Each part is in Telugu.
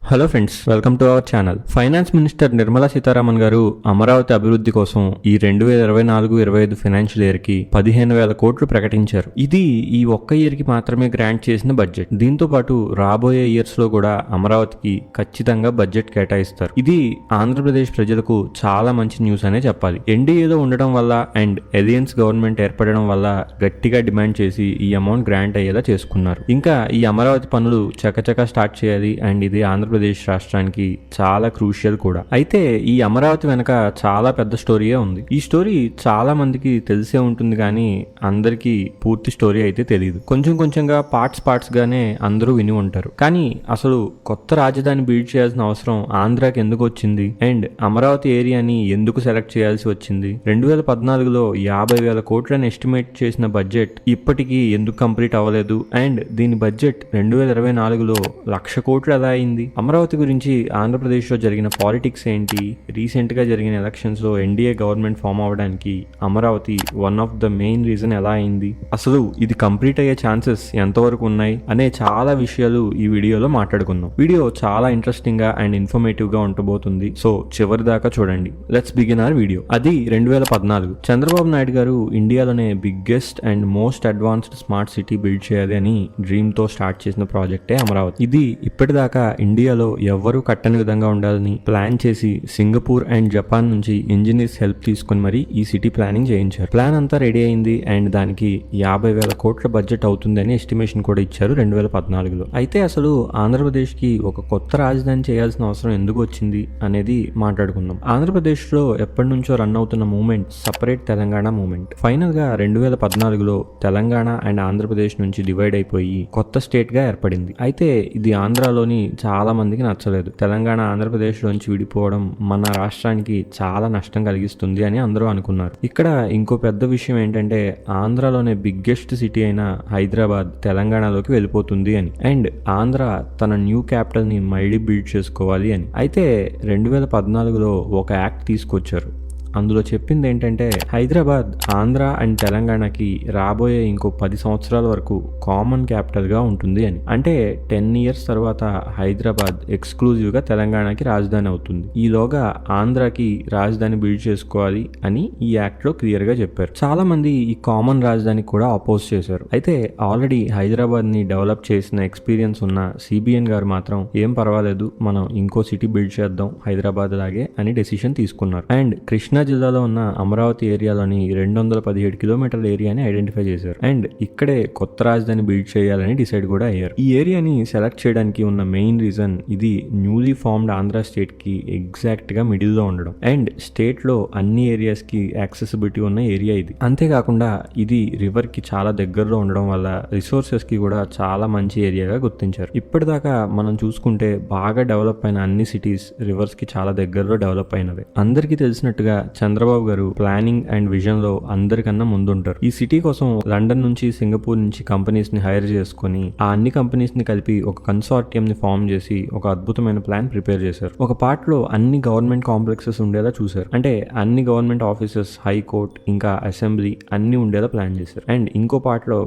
Hello friends, welcome to our channel. Finance minister Nirmala Sitharaman గారు అమరావతి అభివృద్ధి కోసం ఈ 2024-25 ఫైనాన్షియల్ ఇయర్ కి 15,000 కోట్లు ప్రకటించారు. ఇది ఈ ఒక్క ఇయర్ కి మాత్రమే గ్రాంట్ చేసిన బడ్జెట్. దీంతో పాటు రాబోయే ఇయర్స్ లో కూడా అమరావతికి ఖచ్చితంగా బడ్జెట్ కేటాయిస్తారు. ఇది ఆంధ్రప్రదేశ్ ప్రజలకు చాలా మంచి న్యూస్ అనే చెప్పాలి. ఎన్డీఏలో ఉండడం వల్ల అండ్ ఎలియన్స్ గవర్నమెంట్ ఏర్పడడం వల్ల గట్టిగా డిమాండ్ చేసి ఈ అమౌంట్ గ్రాంట్ అయ్యేలా చేసుకున్నారు. ఇంకా ఈ అమరావతి పనులు చకచకా స్టార్ట్ చేయాలి అండ్ ఇది ఆంధ్రప్రదేశ్ రాష్ట్రానికి చాలా క్రూషియల్ కూడా. అయితే ఈ అమరావతి వెనక చాలా పెద్ద స్టోరీయే ఉంది. ఈ స్టోరీ చాలా మందికి తెలిసే ఉంటుంది కానీ అందరికీ పూర్తి స్టోరీ అయితే తెలియదు. కొంచెం కొంచెంగా పార్ట్స్ గానే అందరూ విని ఉంటారు. కానీ అసలు కొత్త రాజధాని బిల్డ్ చేయాల్సిన అవసరం ఆంధ్రాకి ఎందుకు వచ్చింది అండ్ అమరావతి ఏరియాని ఎందుకు సెలెక్ట్ చేయాల్సి వచ్చింది? 2014లో 50,000 కోట్లని ఎస్టిమేట్ చేసిన బడ్జెట్ ఇప్పటికీ ఎందుకు కంప్లీట్ అవ్వలేదు అండ్ దీని బడ్జెట్ 2024లో 1,00,000 కోట్లు ఎలా అయింది? అమరావతి గురించి ఆంధ్రప్రదేశ్లో జరిగిన పాలిటిక్స్ ఏంటి? రీసెంట్గా జరిగిన ఎలక్షన్స్లో ఎన్డీఏ గవర్నమెంట్ ఫామ్ అవ్వడానికి Amaravati one of the main reason ఎలా అయింది? అసలు ఇది కంప్లీట్ అయ్యే ఛాన్సెస్ ఎంతవరకు ఉన్నాయి అనే చాలా విషయాలు ఈ వీడియోలో మాట్లాడుకుందాం. వీడియో చాలా ఇంట్రెస్టింగ్ గా అండ్ ఇన్ఫర్మేటివ్ గా ఉండబోతుంది. సో చివరి దాకా చూడండి. Let's begin our video. అది 2014. చంద్రబాబు నాయుడు గారు ఇండియాలోనే biggest and most advanced smart city build చేయాలి అని డ్రీమ్ తో స్టార్ట్ చేసిన ప్రాజెక్టే అమరావతి. ఇది ఇప్పటిదాకా ఇండియాలో ఎవ్వరూ కట్టని విధంగా ఉండాలని ప్లాన్ చేసి సింగపూర్ అండ్ జపాన్ నుంచి ఇంజనీర్స్ హెల్ప్ తీసుకుని మరి ఈ సిటీ ప్లానింగ్ చేయించారు. ప్లాన్ అంతా రెడీ అయింది అండ్ దానికి 50,000 కోట్ల బడ్జెట్ అవుతుందని ఎస్టిమేషన్ కూడా ఇచ్చారు 2014లో. అయితే అసలు ఆంధ్రప్రదేశ్ కి ఒక కొత్త రాజధాని చేయాల్సిన అవసరం ఎందుకు వచ్చింది అనేది మాట్లాడుకుందాం. ఆంధ్రప్రదేశ్ లో ఎప్పటి నుంచో రన్ అవుతున్న movement separate Telangana movement. Final గా 2014లో తెలంగాణ అండ్ ఆంధ్రప్రదేశ్ నుంచి డివైడ్ అయిపోయి కొత్త స్టేట్ గా ఏర్పడింది. అయితే ఇది ఆంధ్రాలోని చాలా మందికి నచ్చలేదు. తెలంగాణ ఆంధ్రప్రదేశ్ లోంచి విడిపోవడం మన రాష్ట్రానికి చాలా నష్టం కలిగిస్తుంది అని అందరూ అనుకున్నారు. ఇక్కడ ఇంకో పెద్ద విషయం ఏంటంటే ఆంధ్రాలోనే బిగ్గెస్ట్ సిటీ అయిన హైదరాబాద్ తెలంగాణలోకి వెళ్ళిపోతుంది అని అండ్ ఆంధ్ర తన న్యూ క్యాపిటల్ ని మళ్ళీ బిల్డ్ చేసుకోవాలి అని. అయితే 2014లో ఒక యాక్ట్ తీసుకొచ్చారు. అందులో చెప్పింది ఏంటంటే హైదరాబాద్ ఆంధ్ర అండ్ తెలంగాణకి రాబోయే ఇంకో 10 సంవత్సరాల వరకు కామన్ క్యాపిటల్ గా ఉంటుంది అని. అంటే 10 ఇయర్స్ తర్వాత హైదరాబాద్ ఎక్స్క్లూజివ్ గా తెలంగాణకి రాజధాని అవుతుంది. ఈలోగా ఆంధ్రాకి రాజధాని బిల్డ్ చేసుకోవాలి అని ఈ యాక్ట్ లో క్లియర్ గా చెప్పారు. చాలా మంది ఈ కామన్ రాజధానికి కూడా అపోజ్ చేశారు. అయితే ఆల్రెడీ హైదరాబాద్ ని డెవలప్ చేసిన ఎక్స్పీరియన్స్ ఉన్న సిబిఎన్ గారు మాత్రం ఏం పర్వాలేదు, మనం ఇంకో సిటీ బిల్డ్ చేద్దాం హైదరాబాద్ లాగే అని డెసిషన్ తీసుకున్నారు. అండ్ కృష్ణా జిల్లాలో ఉన్న అమరావతి ఏరియాలోని 217 కిలోమీటర్ల ఏరియాని ఐడెంటిఫై చేశారు అండ్ ఇక్కడే కొత్త రాజధాని బిల్డ్ చేయాలని డిసైడ్ కూడా అయ్యారు. ఈ ఏరియాని సెలెక్ట్ చేయడానికి ఉన్న మెయిన్ రీజన్ ఇది న్యూలీ ఫార్మ్డ్ ఆంధ్ర స్టేట్ కి ఎగ్జాక్ట్ గా మిడిల్ లో ఉండడం అండ్ స్టేట్ లో అన్ని ఏరియాస్ కి యాక్సెసిబిలిటీ ఉన్న ఏరియా ఇది. అంతేకాకుండా ఇది రివర్ కి చాలా దగ్గరలో ఉండడం వల్ల రిసోర్సెస్ కి కూడా చాలా మంచి ఏరియాగా గుర్తించారు. ఇప్పటిదాకా మనం చూసుకుంటే బాగా డెవలప్ అయిన అన్ని సిటీస్ రివర్స్ కి చాలా దగ్గరలో డెవలప్ అయినవే. అందరికీ తెలిసినట్టుగా చంద్రబాబు గారు ప్లానింగ్ అండ్ విజన్ లో అందరికన్నా ముందుంటారు. ఈ సిటీ కోసం లండన్ నుంచి సింగపూర్ నుంచి కంపెనీస్ ని హైర్ చేసుకుని ఆ అన్ని కంపెనీస్ ని కలిపి ఒక కన్సార్టియం ని ఫామ్ చేసి ఒక అద్భుతమైన ప్లాన్ ప్రిపేర్ చేశారు. ఒక పార్ట్ లో అన్ని గవర్నమెంట్ కాంప్లెక్సెస్ ఉండేలా చూశారు. అంటే అన్ని గవర్నమెంట్ ఆఫీసెస్, హైకోర్ట్ ఇంకా అసెంబ్లీ అన్ని ఉండేలా ప్లాన్ చేశారు. అండ్ ఇంకో పార్ట్ లో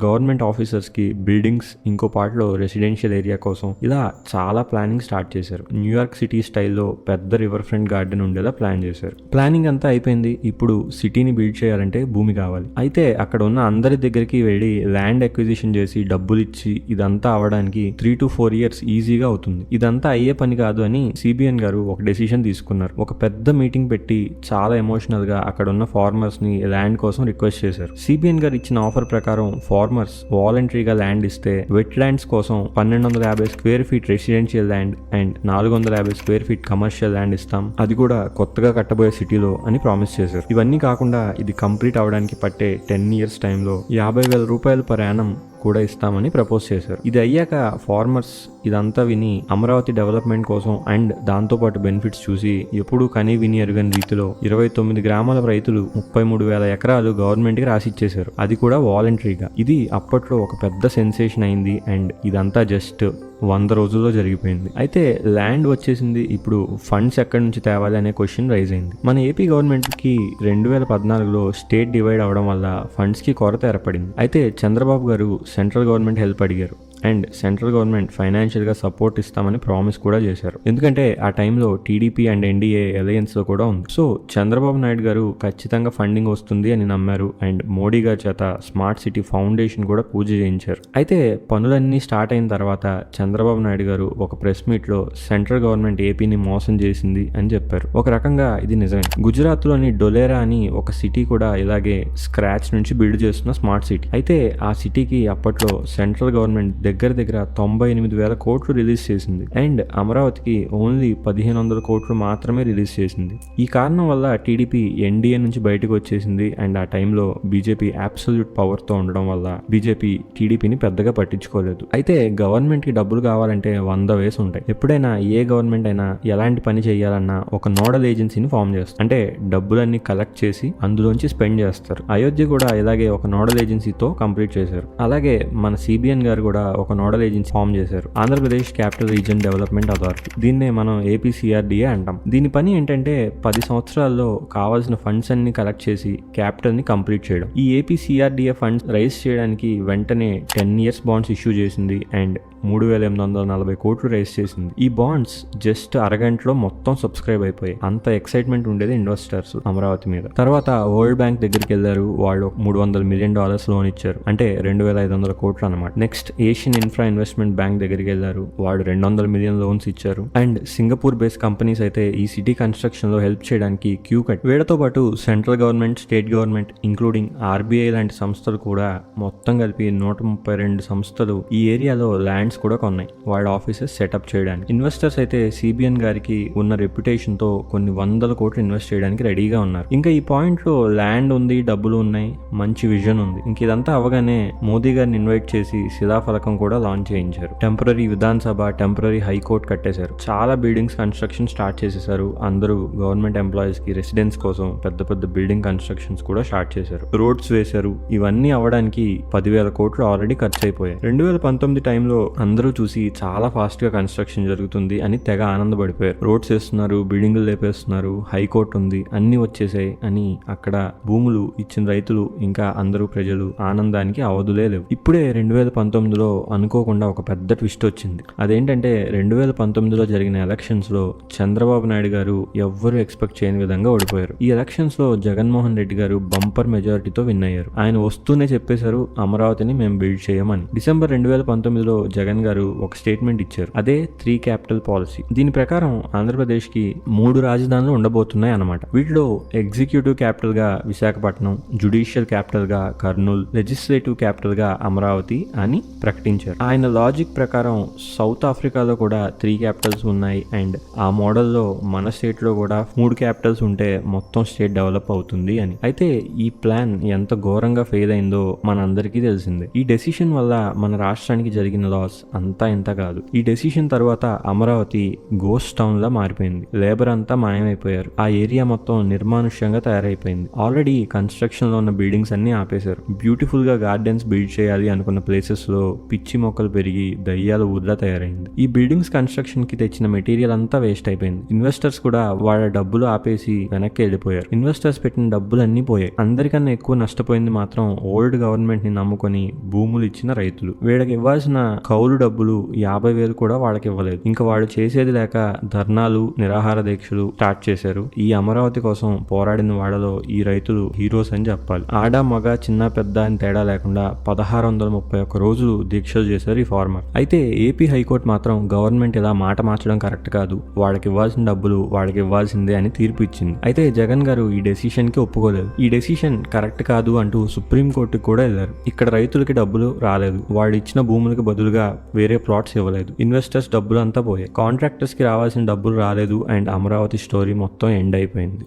గవర్నమెంట్ ఆఫీసర్స్ కి బిల్డింగ్స్, ఇంకో పార్ట్ లో రెసిడెన్షియల్ ఏరియా కోసం ఇలా చాలా ప్లానింగ్ స్టార్ట్ చేశారు. న్యూయార్క్ సిటీ స్టైల్లో పెద్ద రివర్ ఫ్రంట్ గార్డెన్ ఉండేలా ప్లాన్ చేశారు. ప్లానింగ్ అంతా అయిపోయింది. ఇప్పుడు సిటీని బిల్డ్ చేయాలంటే భూమి కావాలి. అయితే అక్కడ ఉన్న అందరి దగ్గరికి వెళ్ళి ల్యాండ్ అక్విజిషన్ చేసి డబ్బులు ఇచ్చి ఇదంతా అవడానికి 3 to 4 years ఈజీగా అవుతుంది. ఇదంతా అయ్యే పని కాదు అని సిబిఎన్ గారు ఒక డెసిషన్ తీసుకున్నారు. ఒక పెద్ద మీటింగ్ పెట్టి చాలా ఎమోషనల్ గా అక్కడ ఉన్న ఫార్మర్స్ ని ల్యాండ్ కోసం రిక్వెస్ట్ చేశారు. సిబిఎన్ గారు ఇచ్చిన ఆఫర్ ప్రకారం ఫార్మర్స్ వాలంటరీగా ల్యాండ్ ఇస్తే వెట్ ల్యాండ్స్ కోసం 1,250 square feet residential land and 450 square feet commercial land ఇస్తాం, అది కూడా కొత్తగా కట్టబోయే సిటీలో అని ప్రామిస్ చేశారు. ఇవన్నీ కాకుండా ఇది కంప్లీట్ అవడానికి పట్టే 10 years టైంలో 50,000 రూపాయలు పర్ యానం కూడా ఇస్తామని ప్రపోజ్ చేశారు. ఇది అయ్యాక ఫార్మర్స్ ఇదంతా విని అమరావతి డెవలప్మెంట్ కోసం అండ్ దాంతోపాటు బెనిఫిట్స్ చూసి ఎప్పుడు కనీ విని ఎరుగని రీతిలో 29 గ్రామాల రైతులు 33,000 ఎకరాలు గవర్నమెంట్ కి రాసిచ్చేశారు. అది కూడా వాలంటరీగా. ఇది అప్పట్లో ఒక పెద్ద సెన్సేషన్ అయింది అండ్ ఇదంతా జస్ట్ 100 రోజుల్లో జరిగిపోయింది. అయితే ల్యాండ్ వచ్చేసింది, ఇప్పుడు ఫండ్స్ ఎక్కడి నుంచి తేవాలి అనే క్వశ్చన్ రైజ్ అయింది. మన ఏపీ గవర్నమెంట్ కి 2014లో స్టేట్ డివైడ్ అవడం వల్ల ఫండ్స్ కి కొరత ఏర్పడింది. అయితే చంద్రబాబు గారు సెంట్రల్ గవర్నమెంట్ హెల్ప్ అడిగారు. అండ్ సెంట్రల్ గవర్నమెంట్ ఫైనాన్షియల్ గా సపోర్ట్ ఇస్తామని ప్రామిస్ కూడా చేశారు. ఎందుకంటే ఆ టైంలో టీడీపీ అండ్ ఎన్డీఏ అలయన్స్ లో కూడా ఉంది. సో చంద్రబాబు నాయుడు గారు ఖచ్చితంగా ఫండింగ్ వస్తుంది అని నమ్మారు అండ్ మోడీ గారి చేత స్మార్ట్ సిటీ ఫౌండేషన్ కూడా పూజ చేయించారు. అయితే పనులన్నీ స్టార్ట్ అయిన తర్వాత చంద్రబాబు నాయుడు గారు ఒక ప్రెస్ మీట్ లో సెంట్రల్ గవర్నమెంట్ ఏపీని మోసం చేసింది అని చెప్పారు. ఒక రకంగా ఇది నిజమే. గుజరాత్ లోని డొలేరా అని ఒక సిటీ కూడా ఇలాగే స్క్రాచ్ నుంచి బిల్డ్ చేస్తున్న స్మార్ట్ సిటీ. అయితే ఆ సిటీకి అప్పట్లో సెంట్రల్ గవర్నమెంట్ దగ్గర 98,000 కోట్లు రిలీజ్ చేసింది అండ్ అమరావతికి ఓన్లీ 1,500 కోట్లు మాత్రమే రిలీజ్ చేసింది. ఈ కారణం వల్ల టీడీపీ ఎన్డీఏ నుంచి బయటకు వచ్చేసింది అండ్ ఆ టైంలో బీజేపీ అబ్సల్యూట్ పవర్ తో ఉండడం వల్ల బీజేపీ టీడీపీని పెద్దగా పట్టించుకోలేదు. అయితే గవర్నమెంట్ కి డబ్బులు కావాలంటే 100 వేస్ ఉంటాయి. ఎప్పుడైనా ఏ గవర్నమెంట్ అయినా ఎలాంటి పని చేయాలన్నా ఒక నోడల్ ఏజెన్సీని ఫామ్ చేస్తారు. అంటే డబ్బులన్నీ కలెక్ట్ చేసి అందులోంచి స్పెండ్ చేస్తారు. అయోధ్య కూడా ఇలాగే ఒక నోడల్ ఏజెన్సీతో కంప్లీట్ చేశారు. అలాగే మన సిబిఎన్ గారు కూడా ఒక నోడల్ ఏజెన్సీ ఫామ్ చేశారు, Andhra Pradesh capital region development authority. దీన్నే మనం ఏపీసీఆర్డీఏ అంటాం. దీని పని ఏంటంటే 10 సంవత్సరాల్లో కావాల్సిన ఫండ్స్ అన్ని కలెక్ట్ చేసి క్యాపిటల్ ని కంప్లీట్ చేయడం. ఈ ఏపీసీఆర్డీఏ ఫండ్స్ రైజ్ చేయడానికి వెంటనే 10 years బాండ్స్ ఇష్యూ చేసింది అండ్ 3,840 కోట్లు రైజ్ చేసింది. ఈ బాండ్స్ జస్ట్ అరగంటలో మొత్తం సబ్స్క్రైబ్ అయిపోయాయి. అంత ఎక్సైట్మెంట్ ఉండేది ఇన్వెస్టర్స్ అమరావతి మీద. తర్వాత వరల్డ్ బ్యాంక్ దగ్గరికి వెళ్లారు. వాళ్ళు $300 million లోన్ ఇచ్చారు, అంటే 2,500 కోట్లు అనమాట. Next Asian infra investment bank దగ్గరికి వెళ్లారు. వాళ్ళు 200 million లోన్స్ ఇచ్చారు. అండ్ సింగపూర్ బేస్డ్ కంపెనీస్ అయితే ఈ సిటీ కన్స్ట్రక్షన్ లో హెల్ప్ చేయడానికి క్యూ కట్. వీళ్ళతో పాటు central government, state government including RBI లాంటి సంస్థలు కూడా మొత్తం కలిపి 132 సంస్థలు ఈ ఏరియాలో ల్యాండ్స్ కూడా కొన్నాయి వాళ్ళ ఆఫీసెస్ సెటప్ చేయడానికి. ఇన్వెస్టర్స్ అయితే సిబిఎన్ గారికి ఉన్న రెప్యుటేషన్ తో కొన్ని 100 కోట్లు ఇన్వెస్ట్ చేయడానికి రెడీగా ఉన్నారు. ఇంకా ఈ పాయింట్ లో ల్యాండ్ ఉంది, డబ్బులు ఉన్నాయి, మంచి విజన్ ఉంది. ఇంక ఇదంతా అవగానే మోదీ గారిని ఇన్వైట్ చేసి శిలాఫలకం కూడా లాంచ్ చేయించారు. టెంపరరీ విధానసభ, టెంపరరీ హైకోర్టు కట్టేశారు. చాలా బిల్డింగ్స్ కన్స్ట్రక్షన్ స్టార్ట్ చేసేసారు. అందరూ గవర్నమెంట్ ఎంప్లాయీస్ కి రెసిడెన్స్ కోసం పెద్ద పెద్ద బిల్డింగ్ కన్స్ట్రక్షన్స్ కూడా స్టార్ట్ చేశారు. రోడ్స్ వేశారు. ఇవన్నీ అవ్వడానికి 10,000 కోట్లు ఆల్రెడీ ఖర్చు అయిపోయాయి. 2019 టైంలో అందరూ చూసి చాలా ఫాస్ట్ గా కన్స్ట్రక్షన్ జరుగుతుంది అని తెగ ఆనందపడిపోయారు. రోడ్స్ వేస్తున్నారు, బిల్డింగులు లేపేస్తున్నారు, హైకోర్టు ఉంది, అన్ని వచ్చేసాయి అని అక్కడ భూములు ఇచ్చిన రైతులు ఇంకా అందరూ ప్రజలు ఆనందానికి అవధులే లేవు. ఇప్పుడే 2019లో అనుకోకుండా ఒక పెద్ద ట్విస్ట్ వచ్చింది. అదేంటంటే 2019లో జరిగిన ఎలక్షన్స్ లో చంద్రబాబు నాయుడు గారు ఎవ్వరూ ఎక్స్పెక్ట్ చేయని విధంగా ఓడిపోయారు. ఈ ఎలక్షన్స్ లో జగన్మోహన్ రెడ్డి గారు బంపర్ మెజారిటీతో విన్ అయ్యారు. ఆయన వస్తూనే చెప్పేశారు అమరావతిని మేము బిల్డ్ చేయమని. డిసెంబర్ 2019లో జగన్ గారు ఒక స్టేట్మెంట్ ఇచ్చారు. అదే 3 capital పాలసీ. దీని ప్రకారం ఆంధ్రప్రదేశ్ కి 3 రాజధానులు ఉండబోతున్నాయి అన్నమాట. వీటిలో ఎగ్జిక్యూటివ్ క్యాపిటల్ గా విశాఖపట్నం, జుడిషియల్ క్యాపిటల్ గా కర్నూలు, లెజిస్లేటివ్ క్యాపిటల్ గా అమరావతి అని ప్రకటించారు. ఆయన లాజిక్ ప్రకారం సౌత్ ఆఫ్రికాలో కూడా 3 capitals ఉన్నాయి అండ్ ఆ మోడల్లో మన స్టేట్ లో కూడా 3 capitals ఉంటే మొత్తం స్టేట్ డెవలప్ అవుతుంది అని. అయితే ఈ ప్లాన్ ఎంత ఘోరంగా ఫెయిల్ అయిందో మనందరికీ తెలిసిందే. ఈ డెసిషన్ వల్ల మన రాష్ట్రానికి జరిగిన లాస్ అంతా ఇంత కాదు. ఈ డెసిషన్ తర్వాత అమరావతి గోస్ట్ టౌన్ లా మారిపోయింది. లేబర్ అంతా మాయమైపోయారు. ఆ ఏరియా మొత్తం నిర్మానుష్యంగా తయారైపోయింది. ఆల్రెడీ కన్స్ట్రక్షన్ లో ఉన్న బిల్డింగ్స్ అన్ని ఆపేశారు. బ్యూటిఫుల్ గా గార్డెన్స్ బిల్డ్ చేయాలి అనుకున్న ప్లేసెస్ లో పిచ్చి మొక్కలు పెరిగి దయ్యాల ఊర్లా తయారైంది. ఈ బిల్డింగ్స్ కన్స్ట్రక్షన్ కి తెచ్చిన మెటీరియల్ అంతా వేస్ట్ అయిపోయింది. ఇన్వెస్టర్స్ కూడా వాళ్ళ డబ్బులు ఆపేసి వెనక్కి వెళ్ళిపోయారు. ఇన్వెస్టర్స్ పెట్టిన డబ్బులు అన్ని పోయాయి. అందరికన్నా ఎక్కువ నష్టపోయింది మాత్రం ఓల్డ్ గవర్నమెంట్ ని నమ్ముకొని భూములు ఇచ్చిన రైతులు. వీళ్ళకి ఇవ్వాల్సిన కౌలు డబ్బులు 50,000 కూడా వాళ్ళకి ఇవ్వలేదు. ఇంకా వాళ్ళు చేసేది లేక ధర్నాలు, నిరాహార దీక్షలు స్టార్ట్ చేశారు. ఈ అమరావతి కోసం పోరాడిన వాళ్ళలో ఈ రైతులు హీరోస్ అని చెప్పాలి. ఆడ, మగ, చిన్న, పెద్ద అని తేడా లేకుండా 1631 రోజులు దీక్షలు చేశారు ఈ ఫార్మర్. అయితే ఏపీ హైకోర్టు మాత్రం గవర్నమెంట్ ఇలా మాట మార్చడం కరెక్ట్ కాదు, వాళ్ళకి ఇవ్వాల్సిన డబ్బులు వాళ్ళకి ఇవ్వాల్సిందే అని తీర్పు ఇచ్చింది. అయితే జగన్ గారు ఈ డెసిషన్ కి ఒప్పుకోలేదు. ఈ డెసిషన్ కరెక్ట్ కాదు అంటూ సుప్రీం కోర్టుకి కూడా వెళ్లారు. ఇక్కడ రైతులకి డబ్బులు రాలేదు. వాళ్ళు ఇచ్చిన భూములకు బదులుగా వేరే ప్లాట్స్ ఇవ్వలేదు. ఇన్వెస్టర్స్ డబ్బులు అంతా పోయాయి. కాంట్రాక్టర్స్ కి రావాల్సిన డబ్బులు రాలేదు అండ్ అమరావతి స్టోరీ మొత్తం ఎండ్ అయిపోయింది.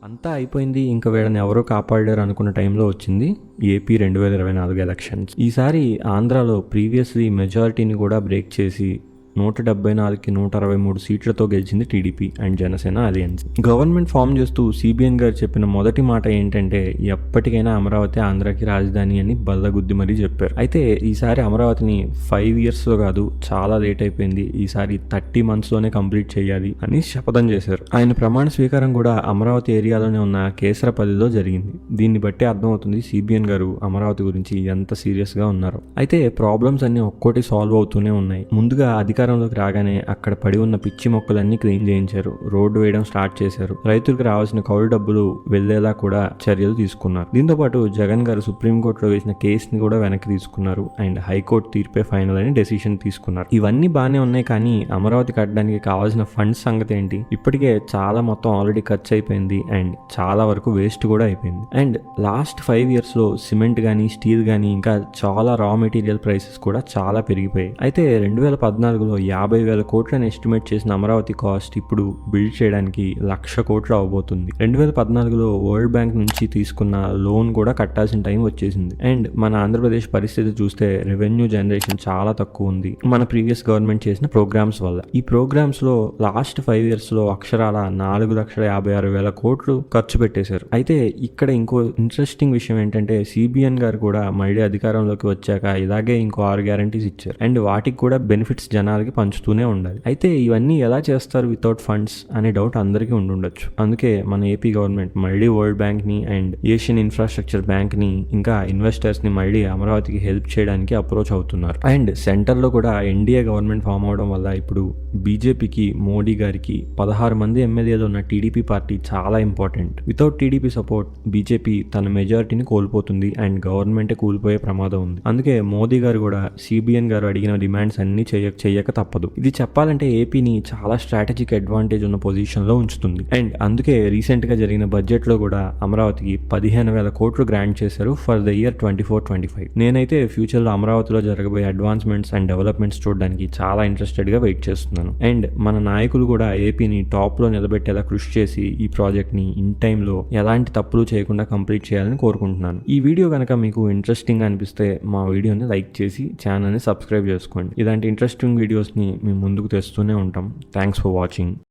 అంతా అయిపోయింది, ఇంకా వీళ్ళని ఎవరో కాపాడారు అనుకున్న టైంలో వచ్చింది ఏపీ 2024 ఎలక్షన్స్. ఈసారి ఆంధ్రాలో ప్రీవియస్లీ మెజారిటీని కూడా బ్రేక్ చేసి 174కి 163 సీట్లతో గెలిచింది TDP and Janasena alliance. Government form చేస్తూ సిబిఎన్ గారు చెప్పిన మొదటి మాట ఏంటంటే ఎప్పటికైనా అమరావతి ఆంధ్రాకి రాజధాని అని బల్లగుద్ది మరీ చెప్పారు. అయితే ఈసారి అమరావతిని 5 ఇయర్స్లో కాదు, చాలా లేట్ అయిపోయింది, ఈసారి 30 monthsలోనే కంప్లీట్ చేయాలి అని శపథం చేశారు. ఆయన ప్రమాణ స్వీకారం కూడా అమరావతి ఏరియాలోనే ఉన్న కేసరపల్లిలో జరిగింది. దీన్ని బట్టి అర్థమవుతుంది సిబిఎన్ గారు అమరావతి గురించి ఎంత సీరియస్ గా ఉన్నారో. అయితే ప్రాబ్లమ్స్ అన్ని ఒక్కోటి సాల్వ్ అవుతూనే ఉన్నాయి. ముందుగా అధికారంలోకి రాగానే అక్కడ పడి ఉన్న పిచ్చి మొక్కలన్నీ క్లీన్ చేయించారు, రోడ్డు వేయడం స్టార్ట్ చేశారు, రైతులకు రావాల్సిన కౌలు డబ్బులు వెళ్లేలా కూడా చర్యలు తీసుకున్నారు. దీంతో పాటు జగన్ గారు సుప్రీంకోర్టులో వేసిన కేసుని కూడా వెనక్కి తీసుకున్నారు అండ్ హైకోర్టు తీర్పే ఫైనల్ అని డెసిషన్ తీసుకున్నారు. ఇవన్నీ బాగానే ఉన్నాయి, కానీ అమరావతి కట్టడానికి కావాల్సిన ఫండ్స్ సంగతి ఏంటి? ఇప్పటికే చాలా మొత్తం ఆల్రెడీ ఖర్చు అయిపోయింది అండ్ చాలా వరకు వేస్ట్ కూడా అయిపోయింది. అండ్ లాస్ట్ 5 yearsలో సిమెంట్ కానీ స్టీల్ కానీ ఇంకా చాలా రా మెటీరియల్ ప్రైసెస్ కూడా చాలా పెరిగిపోయాయి. అయితే 2014లో 50,000 కోట్లని ఎస్టిమేట్ చేసిన అమరావతి కాస్ట్ ఇప్పుడు బిల్డ్ చేయడానికి 1,00,000 కోట్లు అవబోతుంది. 2014లో వరల్డ్ బ్యాంక్ నుంచి తీసుకున్న లోన్ కూడా కట్టాల్సిన టైం వచ్చేసింది. అండ్ మన ఆంధ్రప్రదేశ్ పరిస్థితి చూస్తే రెవెన్యూ జనరేషన్ చాలా తక్కువ ఉంది మన ప్రీవియస్ గవర్నమెంట్ చేసిన ప్రోగ్రామ్స్ వల్ల. ఈ ప్రోగ్రామ్స్ లో లాస్ట్ 5 yearsలో అక్షరాల 4,56,000 కోట్లు ఖర్చు పెట్టేశారు. అయితే ఇక్కడ ఇంకో ఇంట్రెస్టింగ్ విషయం ఏంటంటే సిబిఎన్ గారు కూడా మళ్ళీ అధికారంలోకి వచ్చాక ఇలాగే ఇంకో 6 గ్యారంటీస్ ఇచ్చారు అండ్ వాటికి కూడా బెనిఫిట్స్ జనాలకి పంచుతూనే ఉండాలి. అయితే ఇవన్నీ ఎలా చేస్తారు వితౌట్ ఫండ్స్ అనే డౌట్ అందరికీ ఉండుండొచ్చు. అందుకే మన ఏపీ గవర్నమెంట్ మళ్ళీ వరల్డ్ బ్యాంక్ ని అండ్ ఏషియన్ ఇన్ఫ్రాస్ట్రక్చర్ బ్యాంక్ ని ఇంకా ఇన్వెస్టర్స్ ని మళ్ళీ అమరావతికి హెల్ప్ చేయడానికి అప్రోచ్ అవుతున్నారు. అండ్ సెంటర్ లో కూడా ఎన్డీఏ గవర్నమెంట్ ఫామ్ అవడం వల్ల ఇప్పుడు బీజేపీకి, మోడీ గారికి 16 మంది ఎమ్మెల్యేలు ఉన్న టీడీపీ పార్టీ చాలా important. Without TDP support BJP తన మెజారిటీని కోల్పోతుంది అండ్ గవర్నమెంటే కూలిపోయే ప్రమాదం ఉంది. అందుకే మోదీ గారు కూడా సిబిఎన్ గారు అడిగిన డిమాండ్స్ అన్ని చెయ్యక తప్పదు. ఇది చెప్పాలంటే ఏపీని చాలా స్ట్రాటజిక్ అడ్వాంటేజ్ ఉన్న పొజిషన్ లో ఉంచుతుంది. అండ్ అందుకే రీసెంట్ గా జరిగిన బడ్జెట్ లో కూడా అమరావతికి 15,000 కోట్లు గ్రాంట్ చేశారు ఫర్ ద ఇయర్ 24-25. నేనైతే ఫ్యూచర్ లో అమరావతిలో జరగబోయే అడ్వాన్స్మెంట్స్ అండ్ డెవలప్మెంట్స్ చూడడానికి చాలా ఇంట్రెస్టెడ్ గా వెయిట్ చేస్తున్నాను. అండ్ మన నాయకులు కూడా ఏపీని టాప్ లో నిలబెట్టేలా కృషి చేసి ఈ ప్రాజెక్ట్ ని ఇన్ టైమ్ లో ఎలాంటి తప్పులు చేయకుండా కంప్లీట్ చేయాలని కోరుకుంటున్నాను. ఈ వీడియో కనుక మీకు ఇంట్రెస్టింగ్ అనిపిస్తే మా వీడియోని లైక్ చేసి ఛానల్ని సబ్స్క్రైబ్ చేసుకోండి. ఇలాంటి ఇంట్రెస్టింగ్ వీడియోస్ని మేము ముందుకు తెస్తూనే ఉంటాం. Thanks for watching.